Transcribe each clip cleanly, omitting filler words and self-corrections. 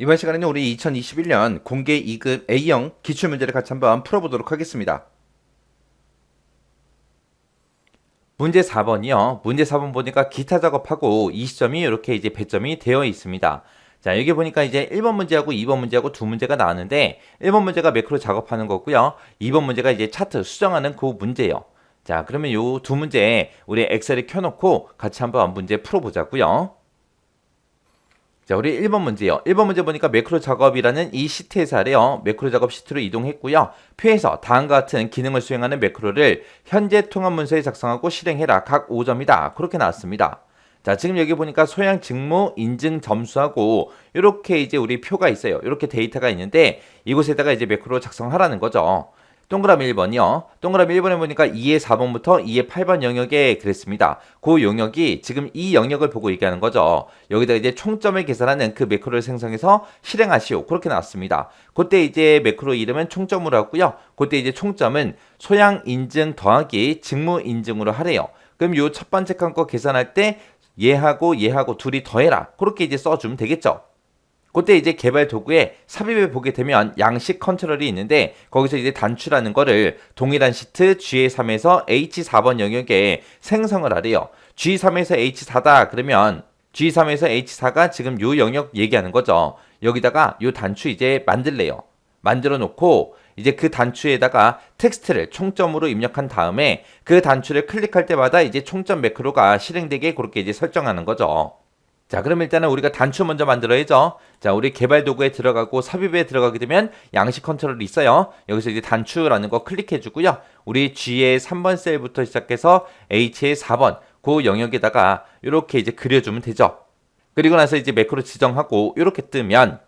이번 시간에는 우리 2021년 공개 2급 A형 기출문제를 같이 한번 풀어보도록 하겠습니다. 문제 4번이요. 문제 4번 보니까 기타 작업하고 이 시점이 이렇게 이제 배점이 되어 있습니다. 자, 여기 보니까 이제 1번 문제하고 2번 문제하고 두 문제가 나왔는데 1번 문제가 매크로 작업하는 거고요. 2번 문제가 이제 차트 수정하는 그 문제예요. 자, 그러면 요 두 문제 우리 엑셀에 켜놓고 같이 한번 문제 풀어보자고요. 자, 우리 1번 문제요. 1번 문제 보니까 매크로 작업이라는 이 시트에서 아래요. 매크로 작업 시트로 이동했고요. 표에서 다음과 같은 기능을 수행하는 매크로를 현재 통합 문서에 작성하고 실행해라. 각 5점이다. 그렇게 나왔습니다. 자, 지금 여기 보니까 소양 직무 인증 점수하고 이렇게 이제 우리 표가 있어요. 이렇게 데이터가 있는데 이곳에다가 이제 매크로 작성하라는 거죠. 동그라미 1번이요. 동그라미 1번에 보니까 2의 4번부터 2의 8번 영역에 그랬습니다. 그 영역이 지금 이 영역을 보고 얘기하는 거죠. 여기다 이제 총점을 계산하는 그 매크로를 생성해서 실행하시오. 그렇게 나왔습니다. 그때 이제 매크로 이름은 총점으로 하고요. 그때 이제 총점은 소양 인증 더하기 직무 인증으로 하래요. 그럼 요 첫 번째 칸 거 계산할 때 얘하고 둘이 더해라. 그렇게 이제 써주면 되겠죠. 그때 이제 개발 도구에 삽입을 보게 되면 양식 컨트롤이 있는데 거기서 이제 단추라는 거를 동일한 시트 G3에서 H4번 영역에 생성을 하래요. G3에서 H4다 그러면 G3에서 H4가 지금 요 영역 얘기하는 거죠. 여기다가 요 단추 이제 만들래요. 만들어 놓고 이제 그 단추에다가 텍스트를 총점으로 입력한 다음에 그 단추를 클릭할 때마다 이제 총점 매크로가 실행되게 그렇게 이제 설정하는 거죠. 자, 그럼 일단은 우리가 단추 먼저 만들어야죠. 자, 우리 개발 도구에 들어가고 삽입에 들어가게 되면 양식 컨트롤이 있어요. 여기서 이제 단추라는 거 클릭해 주고요. 우리 G의 3번 셀부터 시작해서 H의 4번 그 영역에다가 이렇게 이제 그려주면 되죠. 그리고 나서 이제 매크로 지정하고 이렇게 뜨면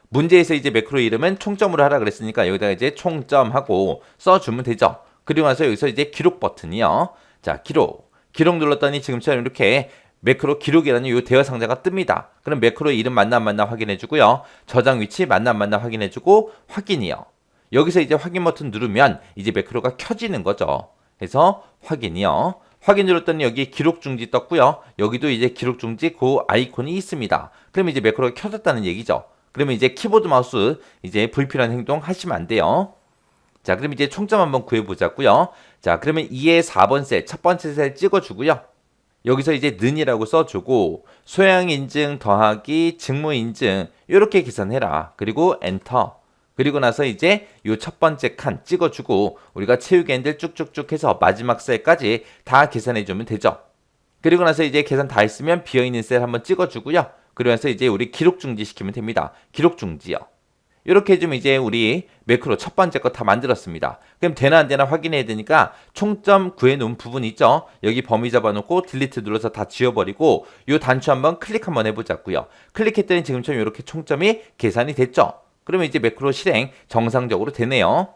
문제에서 이제 매크로 이름은 총점으로 하라 그랬으니까 여기다가 이제 총점하고 써주면 되죠. 그리고 나서 여기서 이제 기록 버튼이요. 자, 기록 눌렀더니 지금처럼 이렇게 매크로 기록이라는 이 대화 상자가 뜹니다. 그럼 매크로 이름 맞나 안 맞나 확인해주고요. 저장 위치 맞나 안 맞나 확인해주고 확인이요. 여기서 이제 확인 버튼 누르면 이제 매크로가 켜지는 거죠. 그래서 확인이요. 확인 눌렀더니 여기 기록 중지 떴고요. 여기도 이제 기록 중지 그 아이콘이 있습니다. 그러면 이제 매크로가 켜졌다는 얘기죠. 그러면 이제 키보드 마우스 이제 불필요한 행동 하시면 안 돼요. 자, 그럼 이제 총점 한번 구해보자고요. 자, 그러면 2의 4번 셀, 첫 번째 셀 찍어주고요. 여기서 이제 는이라고 써주고 소양 인증 더하기 직무 인증 이렇게 계산해라. 그리고 엔터. 그리고 나서 이제 요 첫 번째 칸 찍어주고 우리가 채우기 핸들 쭉쭉쭉 해서 마지막 셀까지 다 계산해주면 되죠. 그리고 나서 이제 계산 다 했으면 비어있는 셀 한번 찍어주고요. 그리고 나서 이제 우리 기록 중지 시키면 됩니다. 기록 중지요. 이렇게 해주면 이제 우리 매크로 첫 번째 거 다 만들었습니다. 그럼 되나 안 되나 확인해야 되니까 총점 구해놓은 부분 있죠? 여기 범위 잡아놓고 딜리트 눌러서 다 지워버리고 이 단추 한번 클릭 한번 해보자고요. 클릭했더니 지금처럼 이렇게 총점이 계산이 됐죠? 그러면 이제 매크로 실행 정상적으로 되네요.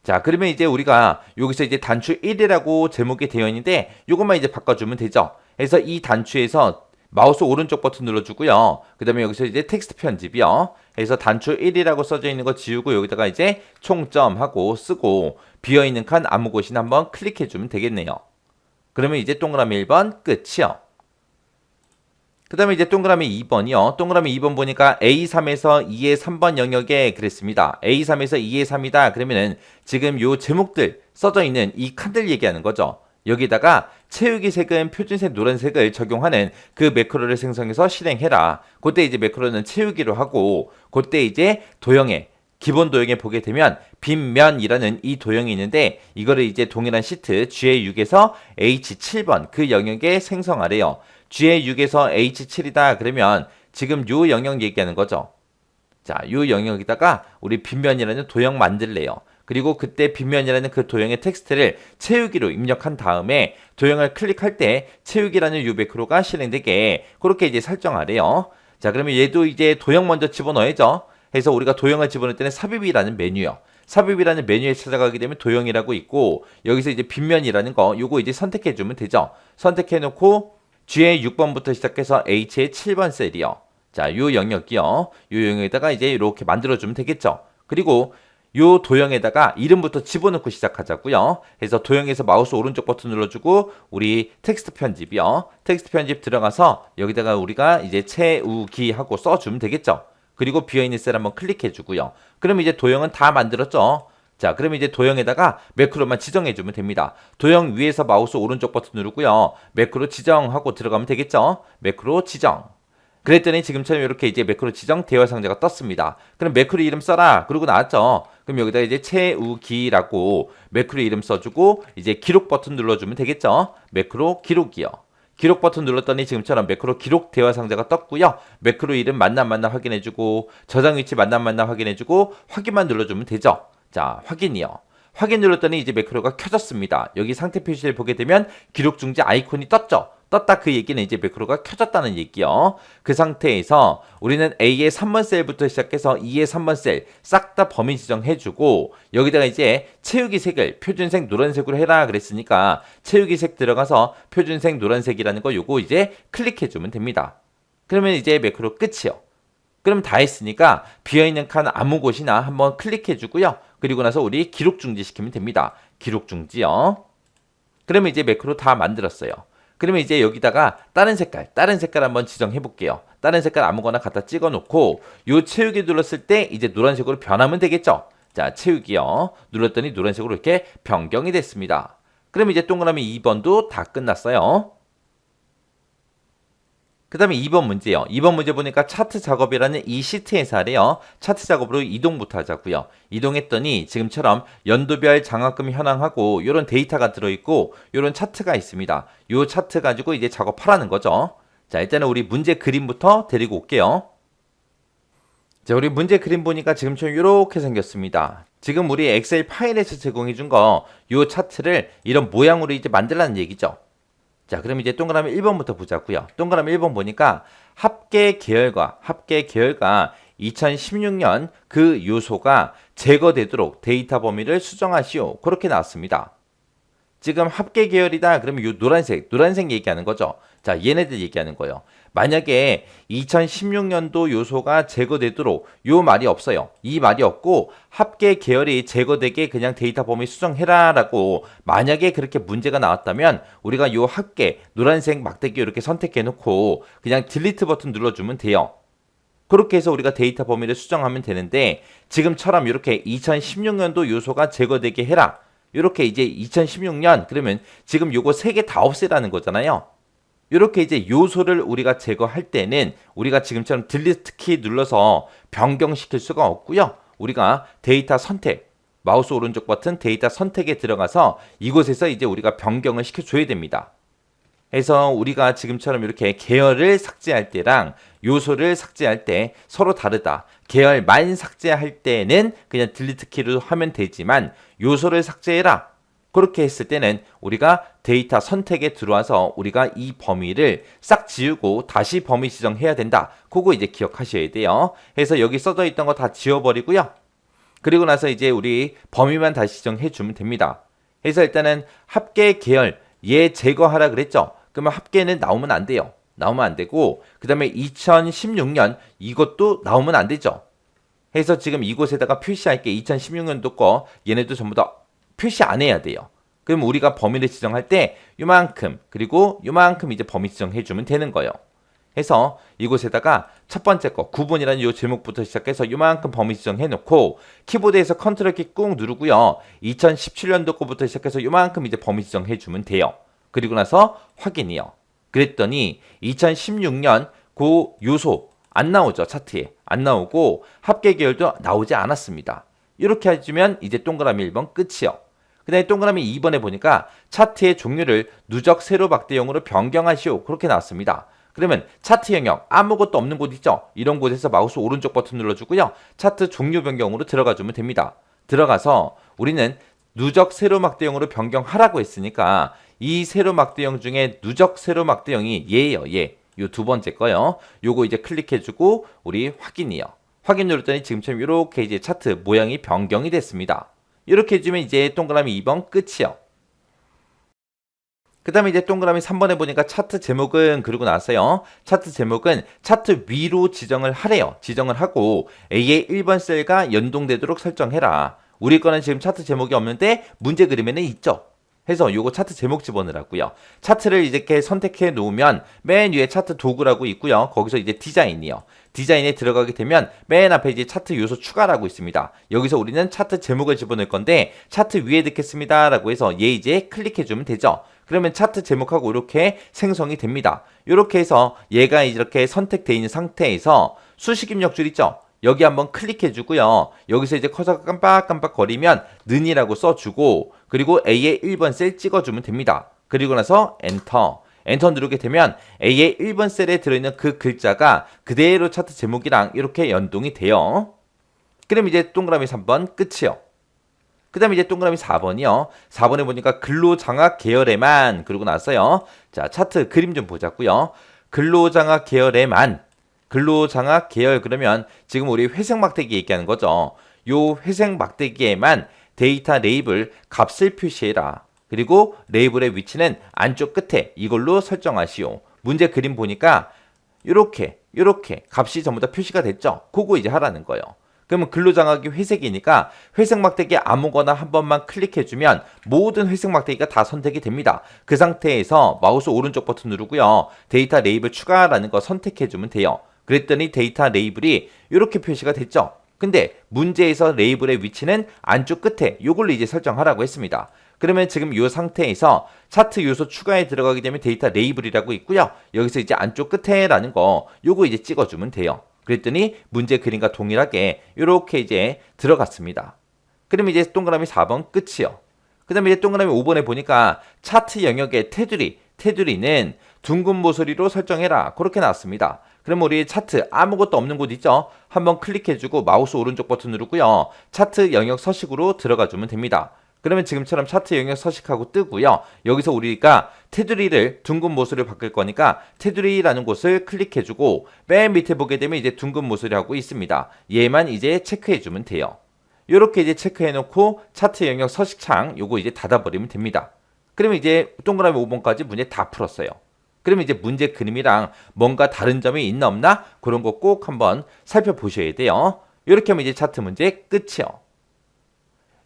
자, 그러면 이제 우리가 여기서 이제 단추 1이라고 제목이 되어 있는데 이것만 이제 바꿔주면 되죠? 그래서 이 단추에서 마우스 오른쪽 버튼 눌러주고요. 그 다음에 여기서 이제 텍스트 편집이요. 그래서 단추 1이라고 써져 있는 거 지우고 여기다가 이제 총점하고 쓰고 비어있는 칸 아무 곳이나 한번 클릭해주면 되겠네요. 그러면 이제 동그라미 1번 끝이요. 그 다음에 이제 동그라미 2번이요. 동그라미 2번 보니까 A3에서 2의 3번 영역에 그랬습니다. A3에서 2의 3이다. 그러면은 지금 요 제목들 써져 있는 이 칸들 얘기하는 거죠. 여기다가 채우기 색은 표준색 노란색을 적용하는 그 매크로를 생성해서 실행해라. 그때 이제 매크로는 채우기로 하고 그때 이제 도형에 기본 도형에 보게 되면 빈면이라는 이 도형이 있는데 이거를 이제 동일한 시트 GA6에서 H7번 그 영역에 생성하래요. GA6에서 H7이다 그러면 지금 요 영역 얘기하는 거죠. 자, 요 영역에다가 우리 빈면이라는 도형 만들래요. 그리고 그때 빈면이라는 그 도형의 텍스트를 채우기로 입력한 다음에 도형을 클릭할 때 채우기라는 요 매크로가 실행되게 그렇게 이제 설정하래요. 자, 그러면 얘도 이제 도형 먼저 집어넣어야죠. 해서 우리가 도형을 집어넣을 때는 삽입이라는 메뉴요. 삽입이라는 메뉴에 찾아가게 되면 도형이라고 있고 여기서 이제 빈면이라는 거 요거 이제 선택해 주면 되죠. 선택해 놓고 G의 6번부터 시작해서 H의 7번 셀이요. 자, 요 영역이요. 요 영역에다가 이제 이렇게 만들어 주면 되겠죠. 그리고 요 도형에다가 이름부터 집어넣고 시작하자고요. 그래서 도형에서 마우스 오른쪽 버튼 눌러주고 우리 텍스트 편집이요. 텍스트 편집 들어가서 여기다가 우리가 이제 채우기 하고 써주면 되겠죠. 그리고 비어있는 셀 한번 클릭해주고요. 그럼 이제 도형은 다 만들었죠. 자, 그럼 이제 도형에다가 매크로만 지정해주면 됩니다. 도형 위에서 마우스 오른쪽 버튼 누르고요. 매크로 지정하고 들어가면 되겠죠. 매크로 지정. 그랬더니 지금처럼 이렇게 이제 매크로 지정 대화 상자가 떴습니다. 그럼 매크로 이름 써라. 그러고 나왔죠. 그럼 여기다 이제 채우기라고 매크로 이름 써주고 이제 기록 버튼 눌러주면 되겠죠. 매크로 기록이요. 기록 버튼 눌렀더니 지금처럼 매크로 기록 대화 상자가 떴고요. 매크로 이름 만나 확인해주고 저장 위치 만나 확인해주고 확인만 눌러주면 되죠. 자, 확인이요. 확인 눌렀더니 이제 매크로가 켜졌습니다. 여기 상태 표시를 보게 되면 기록 중지 아이콘이 떴죠. 떴다 그 얘기는 이제 매크로가 켜졌다는 얘기요. 그 상태에서 우리는 A의 3번 셀부터 시작해서 2의 3번 셀 싹 다 범위 지정해주고 여기다가 이제 채우기 색을 표준색 노란색으로 해라 그랬으니까 채우기 색 들어가서 표준색 노란색이라는 거 요거 이제 클릭해주면 됩니다. 그러면 이제 매크로 끝이요. 그럼 다 했으니까 비어있는 칸 아무 곳이나 한번 클릭해주고요. 그리고 나서 우리 기록 중지시키면 됩니다. 기록 중지요. 그러면 이제 매크로 다 만들었어요. 그러면 이제 여기다가 다른 색깔 한번 지정해 볼게요. 다른 색깔 아무거나 갖다 찍어 놓고 요 채우기 눌렀을 때 이제 노란색으로 변하면 되겠죠. 자, 채우기요. 눌렀더니 노란색으로 이렇게 변경이 됐습니다. 그럼 이제 동그라미 2번도 다 끝났어요. 그 다음에 2번 문제요. 2번 문제 보니까 차트 작업이라는 이 시트에서 하래요. 차트 작업으로 이동부터 하자고요. 이동했더니 지금처럼 연도별 장학금 현황하고 이런 데이터가 들어있고 이런 차트가 있습니다. 이 차트 가지고 이제 작업하라는 거죠. 자, 일단은 우리 문제 그림부터 데리고 올게요. 자, 우리 문제 그림 보니까 지금처럼 이렇게 생겼습니다. 지금 우리 엑셀 파일에서 제공해 준 거 이 차트를 이런 모양으로 이제 만들라는 얘기죠. 자, 그럼 이제 동그라미 1번부터 보자고요. 동그라미 1번 보니까 합계 계열과 2016년 그 요소가 제거되도록 데이터 범위를 수정하시오. 그렇게 나왔습니다. 지금 합계 계열이다. 그러면 요 노란색 얘기하는 거죠. 자, 얘네들 얘기하는 거예요. 만약에 2016년도 요소가 제거되도록 요 말이 없어요. 이 말이 없고 합계 계열이 제거되게 그냥 데이터 범위 수정해라 라고 만약에 그렇게 문제가 나왔다면 우리가 요 합계 노란색 막대기 이렇게 선택해 놓고 그냥 딜리트 버튼 눌러주면 돼요. 그렇게 해서 우리가 데이터 범위를 수정하면 되는데 지금처럼 이렇게 2016년도 요소가 제거되게 해라. 이렇게 이제 2016년 그러면 지금 요거 3개 다 없애라는 거잖아요. 이렇게 이제 요소를 우리가 제거할 때는 우리가 지금처럼 딜리트 키 눌러서 변경시킬 수가 없고요. 우리가 데이터 선택, 마우스 오른쪽 버튼 데이터 선택에 들어가서 이곳에서 이제 우리가 변경을 시켜줘야 됩니다. 그래서 우리가 지금처럼 이렇게 계열을 삭제할 때랑 요소를 삭제할 때 서로 다르다. 계열만 삭제할 때는 그냥 딜리트 키로 하면 되지만 요소를 삭제해라. 그렇게 했을 때는 우리가 데이터 선택에 들어와서 우리가 이 범위를 싹 지우고 다시 범위 지정해야 된다. 그거 이제 기억하셔야 돼요. 그래서 여기 써져 있던 거 다 지워버리고요. 그리고 나서 이제 우리 범위만 다시 지정해 주면 됩니다. 그래서 일단은 합계 계열 얘 제거하라 그랬죠. 그러면 합계는 나오면 안 돼요. 나오면 안 되고 그 다음에 2016년 이것도 나오면 안 되죠. 그래서 지금 이곳에다가 표시할게 2016년도 거 얘네도 전부 다 표시 안 해야 돼요. 그럼 우리가 범위를 지정할 때 요만큼 그리고 요만큼 이제 범위 지정해 주면 되는 거예요. 해서 이곳에다가 첫 번째 거 구분이라는 요 제목부터 시작해서 요만큼 범위 지정해 놓고 키보드에서 컨트롤 키 꾹 누르고요. 2017년도 거부터 시작해서 요만큼 이제 범위 지정해 주면 돼요. 그리고 나서 확인이요. 그랬더니 2016년 그 요소 안 나오죠. 차트에 안 나오고 합계 계열도 나오지 않았습니다. 이렇게 해주면 이제 동그라미 1번 끝이요. 그 다음에 동그라미 2번에 보니까 차트의 종류를 누적 세로 막대형으로 변경하시오. 그렇게 나왔습니다. 그러면 차트 영역 아무것도 없는 곳 있죠. 이런 곳에서 마우스 오른쪽 버튼 눌러주고요. 차트 종류 변경으로 들어가주면 됩니다. 들어가서 우리는 누적 세로 막대형으로 변경하라고 했으니까 이 세로 막대형 중에 누적 세로 막대형이 얘예요. 얘. 요 두 번째 거요. 요거 이제 클릭해주고 우리 확인이요. 확인 누르더니 지금처럼 이렇게 이제 차트 모양이 변경이 됐습니다. 이렇게 해주면 이제 동그라미 2번 끝이요. 그 다음에 이제 동그라미 3번에 보니까 차트 제목은 그러고 나서요. 차트 제목은 차트 위로 지정을 하래요. 지정을 하고 A의 1번 셀과 연동되도록 설정해라. 우리 거는 지금 차트 제목이 없는데 문제 그림에는 있죠. 해서 요거 차트 제목 집어넣으라고요. 차트를 이렇게 선택해 놓으면 맨 위에 차트 도구라고 있고요. 거기서 이제 디자인이요. 디자인에 들어가게 되면 맨 앞에 이제 차트 요소 추가라고 있습니다. 여기서 우리는 차트 제목을 집어넣을 건데 차트 위에 넣겠습니다 라고 해서 얘 이제 클릭해 주면 되죠. 그러면 차트 제목하고 이렇게 생성이 됩니다. 이렇게 해서 얘가 이렇게 선택되어 있는 상태에서 수식 입력줄 있죠. 여기 한번 클릭해 주고요. 여기서 이제 커서가 깜빡깜빡 거리면 는이라고 써주고 그리고 A의 1번 셀 찍어주면 됩니다. 그리고 나서 엔터. 엔터 누르게 되면 A의 1번 셀에 들어있는 그 글자가 그대로 차트 제목이랑 이렇게 연동이 돼요. 그럼 이제 동그라미 3번 끝이요. 그 다음에 이제 동그라미 4번이요. 4번에 보니까 근로장악 계열에만 그러고 났어요. 자, 차트 그림 좀 보자고요. 근로장악 계열에만 근로장악 계열 그러면 지금 우리 회색 막대기 얘기하는 거죠. 요 회색 막대기에만 데이터 레이블 값을 표시해라. 그리고 레이블의 위치는 안쪽 끝에 이걸로 설정하시오. 문제 그림 보니까 요렇게 값이 전부 다 표시가 됐죠. 그거 이제 하라는 거예요. 그러면 근로장악이 회색이니까 회색 막대기 아무거나 한 번만 클릭해주면 모든 회색 막대기가 다 선택이 됩니다. 그 상태에서 마우스 오른쪽 버튼 누르고요. 데이터 레이블 추가라는 거 선택해주면 돼요. 그랬더니 데이터 레이블이 이렇게 표시가 됐죠. 근데 문제에서 레이블의 위치는 안쪽 끝에 이걸로 이제 설정하라고 했습니다. 그러면 지금 이 상태에서 차트 요소 추가에 들어가게 되면 데이터 레이블이라고 있고요. 여기서 이제 안쪽 끝에라는 거 요거 이제 찍어주면 돼요. 그랬더니 문제 그림과 동일하게 이렇게 이제 들어갔습니다. 그러면 이제 동그라미 4번 끝이요. 그 다음에 이제 동그라미 5번에 보니까 차트 영역의 테두리는 둥근 모서리로 설정해라. 그렇게 나왔습니다. 그럼 우리 차트 아무것도 없는 곳 있죠? 한번 클릭해주고 마우스 오른쪽 버튼 누르고요. 차트 영역 서식으로 들어가주면 됩니다. 그러면 지금처럼 차트 영역 서식하고 뜨고요. 여기서 우리가 테두리를 둥근 모서리로 바꿀 거니까 테두리라는 곳을 클릭해주고 맨 밑에 보게 되면 이제 둥근 모서리 하고 있습니다. 얘만 이제 체크해주면 돼요. 이렇게 이제 체크해놓고 차트 영역 서식창 요거 이제 닫아버리면 됩니다. 그러면 이제 동그라미 5번까지 문제 다 풀었어요. 그러면 이제 문제 그림이랑 뭔가 다른 점이 있나 없나 그런 거 꼭 한번 살펴보셔야 돼요. 이렇게 하면 이제 차트 문제 끝이요.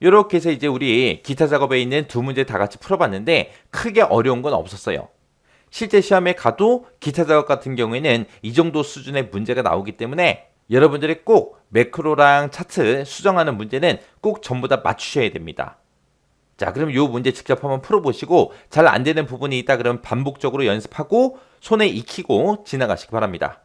이렇게 해서 이제 우리 기타 작업에 있는 두 문제 다 같이 풀어봤는데 크게 어려운 건 없었어요. 실제 시험에 가도 기타 작업 같은 경우에는 이 정도 수준의 문제가 나오기 때문에 여러분들이 꼭 매크로랑 차트 수정하는 문제는 꼭 전부 다 맞추셔야 됩니다. 자, 그럼 이 문제 직접 한번 풀어보시고 잘 안 되는 부분이 있다 그러면 반복적으로 연습하고 손에 익히고 지나가시기 바랍니다.